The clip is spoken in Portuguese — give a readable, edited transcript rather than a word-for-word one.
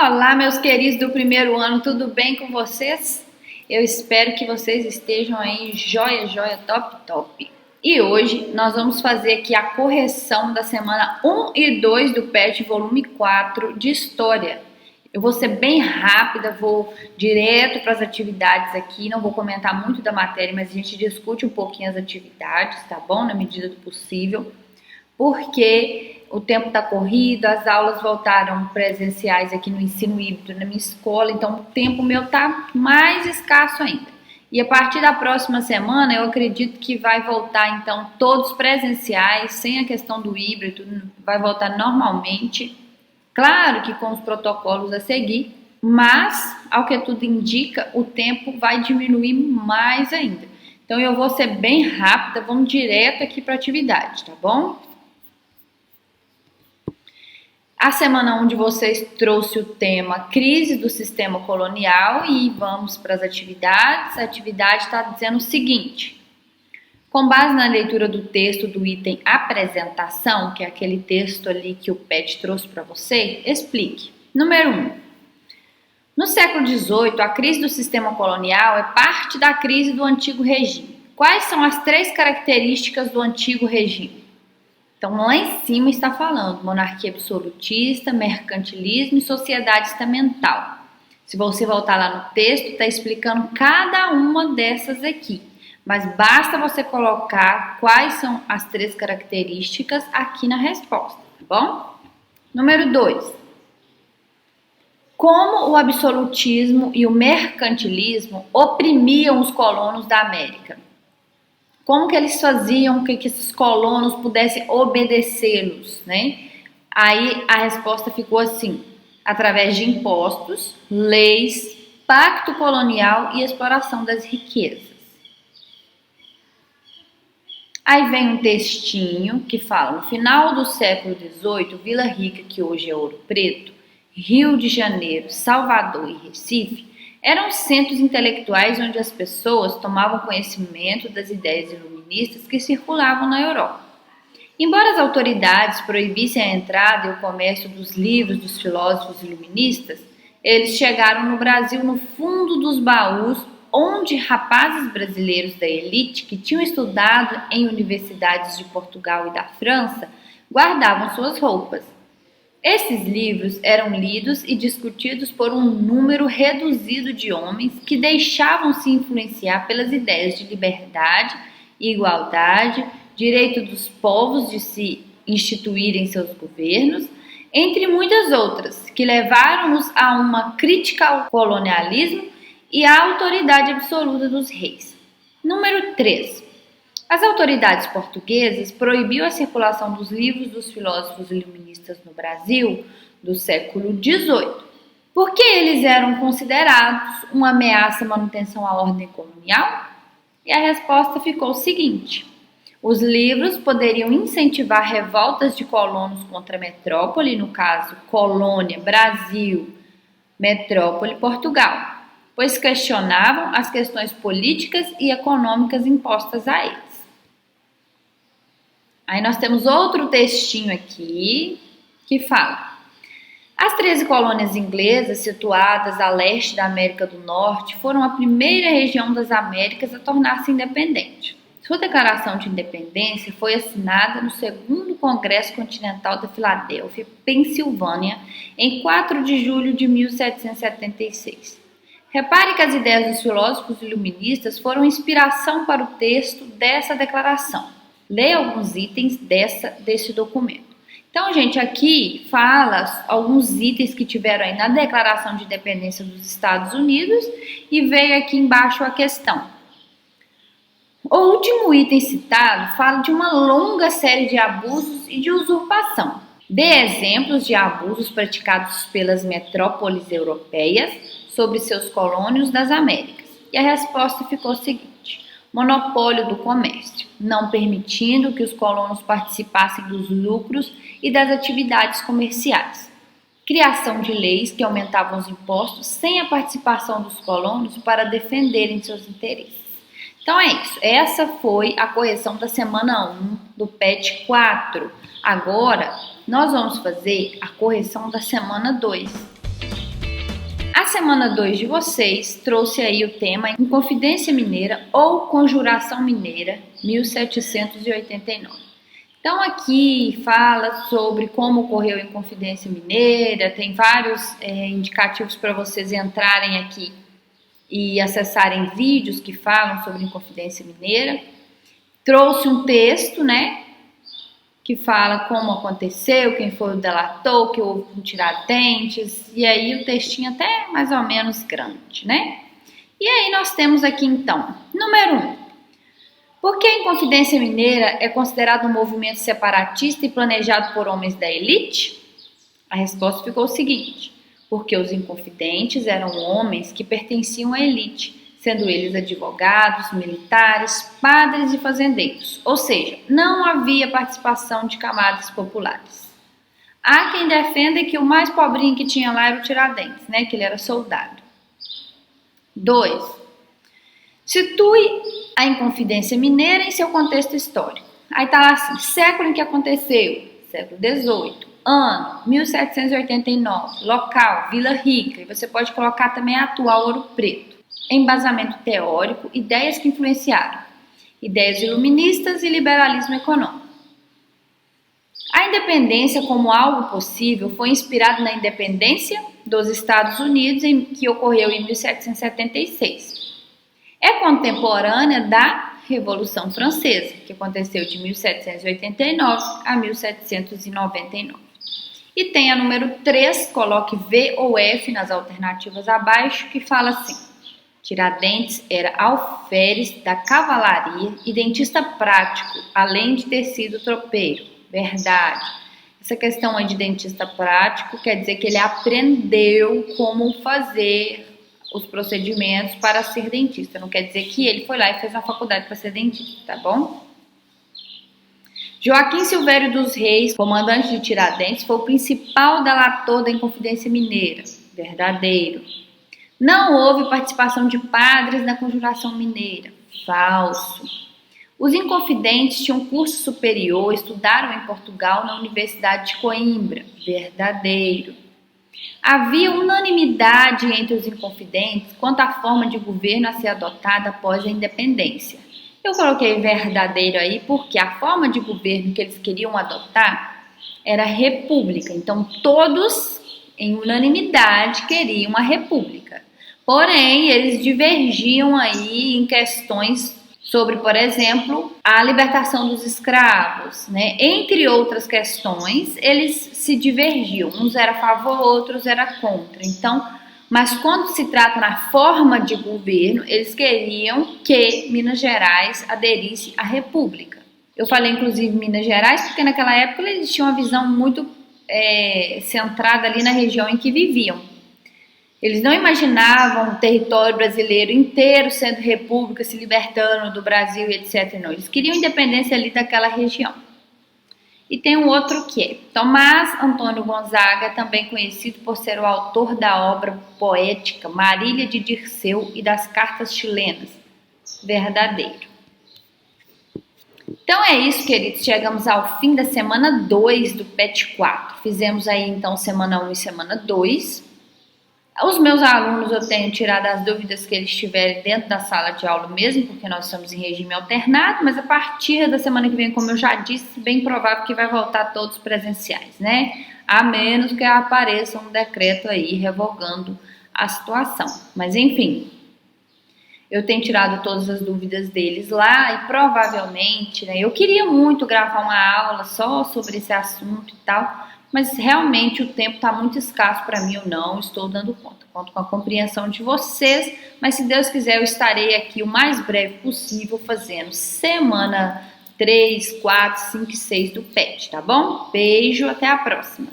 Olá, meus queridos do primeiro ano, tudo bem com vocês? Eu espero que vocês estejam aí joia, joia, top, top. E hoje nós vamos fazer aqui a correção da semana 1 e 2 do PET volume 4 de História. Eu vou ser bem rápida, vou direto para as atividades aqui, não vou comentar muito da matéria, mas a gente discute um pouquinho as atividades, tá bom? Na medida do possível. Porque o tempo está corrido, as aulas voltaram presenciais aqui no ensino híbrido na minha escola, então o tempo meu está mais escasso ainda. E a partir da próxima semana eu acredito que vai voltar então todos presenciais, sem a questão do híbrido, vai voltar normalmente. Claro que com os protocolos a seguir, mas ao que tudo indica, o tempo vai diminuir mais ainda. Então eu vou ser bem rápida, vamos direto aqui para a atividade, tá bom? A semana 1 de vocês trouxe o tema crise do sistema colonial e vamos para as atividades. A atividade está dizendo o seguinte: com base na leitura do texto do item apresentação, que é aquele texto ali que o PET trouxe para você, explique. Número 1. No século XVIII, a crise do sistema colonial é parte da crise do antigo regime. Quais são as 3 características do antigo regime? Então, lá em cima está falando monarquia absolutista, mercantilismo e sociedade estamental. Se você voltar lá no texto, está explicando cada uma dessas aqui. Mas basta você colocar quais são as 3 características aqui na resposta, tá bom? Número 2. Como o absolutismo e o mercantilismo oprimiam os colonos da América? Como que eles faziam que esses colonos pudessem obedecê-los, né? Aí a resposta ficou assim: através de impostos, leis, pacto colonial e exploração das riquezas. Aí vem um textinho que fala: no final do século XVIII, Vila Rica, que hoje é Ouro Preto, Rio de Janeiro, Salvador e Recife eram centros intelectuais onde as pessoas tomavam conhecimento das ideias iluministas que circulavam na Europa. Embora as autoridades proibissem a entrada e o comércio dos livros dos filósofos iluministas, eles chegaram no Brasil no fundo dos baús, onde rapazes brasileiros da elite que tinham estudado em universidades de Portugal e da França guardavam suas roupas. Esses livros eram lidos e discutidos por um número reduzido de homens que deixavam-se influenciar pelas ideias de liberdade, igualdade, direito dos povos de se instituírem seus governos, entre muitas outras, que levaram-nos a uma crítica ao colonialismo e à autoridade absoluta dos reis. Número 3. As autoridades portuguesas proibiram a circulação dos livros dos filósofos iluministas no Brasil do século XVIII, porque eles eram considerados uma ameaça à manutenção à ordem colonial? E a resposta ficou o seguinte: os livros poderiam incentivar revoltas de colonos contra a metrópole, no caso, colônia, Brasil, metrópole, Portugal, pois questionavam as questões políticas e econômicas impostas a eles. Aí nós temos outro textinho aqui que fala: as 13 colônias inglesas situadas a leste da América do Norte foram a primeira região das Américas a tornar-se independente. Sua declaração de independência foi assinada no 2º Congresso Continental da Filadélfia, Pensilvânia, em 4 de julho de 1776. Repare que as ideias dos filósofos iluministas foram inspiração para o texto dessa declaração. Leia alguns itens desse documento. Então, gente, aqui fala alguns itens que tiveram aí na Declaração de Independência dos Estados Unidos e veio aqui embaixo a questão. O último item citado fala de uma longa série de abusos e de usurpação. Dê exemplos de abusos praticados pelas metrópoles europeias sobre seus colônios das Américas. E a resposta ficou a seguinte: monopólio do comércio, não permitindo que os colonos participassem dos lucros e das atividades comerciais. Criação de leis que aumentavam os impostos sem a participação dos colonos para defenderem seus interesses. Então é isso, essa foi a correção da semana 1 do PET 4. Agora nós vamos fazer a correção da semana 2. semana 2 de vocês trouxe aí o tema Inconfidência Mineira ou Conjuração Mineira, 1789. Então aqui fala sobre como ocorreu a Inconfidência Mineira, tem vários indicativos para vocês entrarem aqui e acessarem vídeos que falam sobre Inconfidência Mineira. Trouxe um texto, né, que fala como aconteceu, quem foi o delator, que houve um Tiradentes, e aí o textinho até mais ou menos grande, né? E aí nós temos aqui então, número 1. Por que a Inconfidência Mineira é considerado um movimento separatista e planejado por homens da elite? A resposta ficou o seguinte: porque os inconfidentes eram homens que pertenciam à elite, sendo eles advogados, militares, padres e fazendeiros, ou seja, não havia participação de camadas populares. Há quem defenda que o mais pobrinho que tinha lá era o Tiradentes, né, que ele era soldado. 2. Situe a Inconfidência Mineira em seu contexto histórico. Aí tá lá assim, século em que aconteceu, século XVIII, ano, 1789, local, Vila Rica, e você pode colocar também a atual Ouro Preto. Embasamento teórico, ideias que influenciaram, ideias iluministas e liberalismo econômico. A independência como algo possível foi inspirada na independência dos Estados Unidos, que ocorreu em 1776. É contemporânea da Revolução Francesa, que aconteceu de 1789 a 1799. E tem a número 3, coloque V ou F nas alternativas abaixo, que fala assim: Tiradentes era alferes da cavalaria e dentista prático, além de ter sido tropeiro. Verdade. Essa questão aí de dentista prático quer dizer que ele aprendeu como fazer os procedimentos para ser dentista. Não quer dizer que ele foi lá e fez uma faculdade para ser dentista, tá bom? Joaquim Silvério dos Reis, comandante de Tiradentes, foi o principal delator da Inconfidência Mineira. Verdadeiro. Não houve participação de padres na Conjuração Mineira. Falso. Os inconfidentes tinham curso superior, estudaram em Portugal na Universidade de Coimbra. Verdadeiro. Havia unanimidade entre os inconfidentes quanto à forma de governo a ser adotada após a independência. Eu coloquei verdadeiro aí porque a forma de governo que eles queriam adotar era república. Então todos, em unanimidade, queriam a república. Porém, eles divergiam aí em questões sobre, por exemplo, a libertação dos escravos, né? Entre outras questões, eles se divergiam. Uns eram a favor, outros eram contra. Então, mas quando se trata na forma de governo, eles queriam que Minas Gerais aderisse à república. Eu falei, inclusive, Minas Gerais, porque naquela época eles tinham uma visão muito centrada ali na região em que viviam. Eles não imaginavam o território brasileiro inteiro sendo república, se libertando do Brasil e etc. Não, eles queriam independência ali daquela região. E tem um outro que é Tomás Antônio Gonzaga, também conhecido por ser o autor da obra poética Marília de Dirceu e das Cartas Chilenas. Verdadeiro. Então é isso, queridos. Chegamos ao fim da semana 2 do PET 4. Fizemos aí então semana 1 e semana 2. Os meus alunos, eu tenho tirado as dúvidas que eles tiverem dentro da sala de aula mesmo, porque nós estamos em regime alternado, mas a partir da semana que vem, como eu já disse, bem provável que vai voltar todos presenciais, né? A menos que apareça um decreto aí revogando a situação. Mas enfim, eu tenho tirado todas as dúvidas deles lá e provavelmente, né, eu queria muito gravar uma aula só sobre esse assunto e tal, mas realmente o tempo está muito escasso para mim, eu não estou dando conta. Conto com a compreensão de vocês, mas se Deus quiser eu estarei aqui o mais breve possível fazendo semana 3, 4, 5 e 6 do PET, tá bom? Beijo, até a próxima!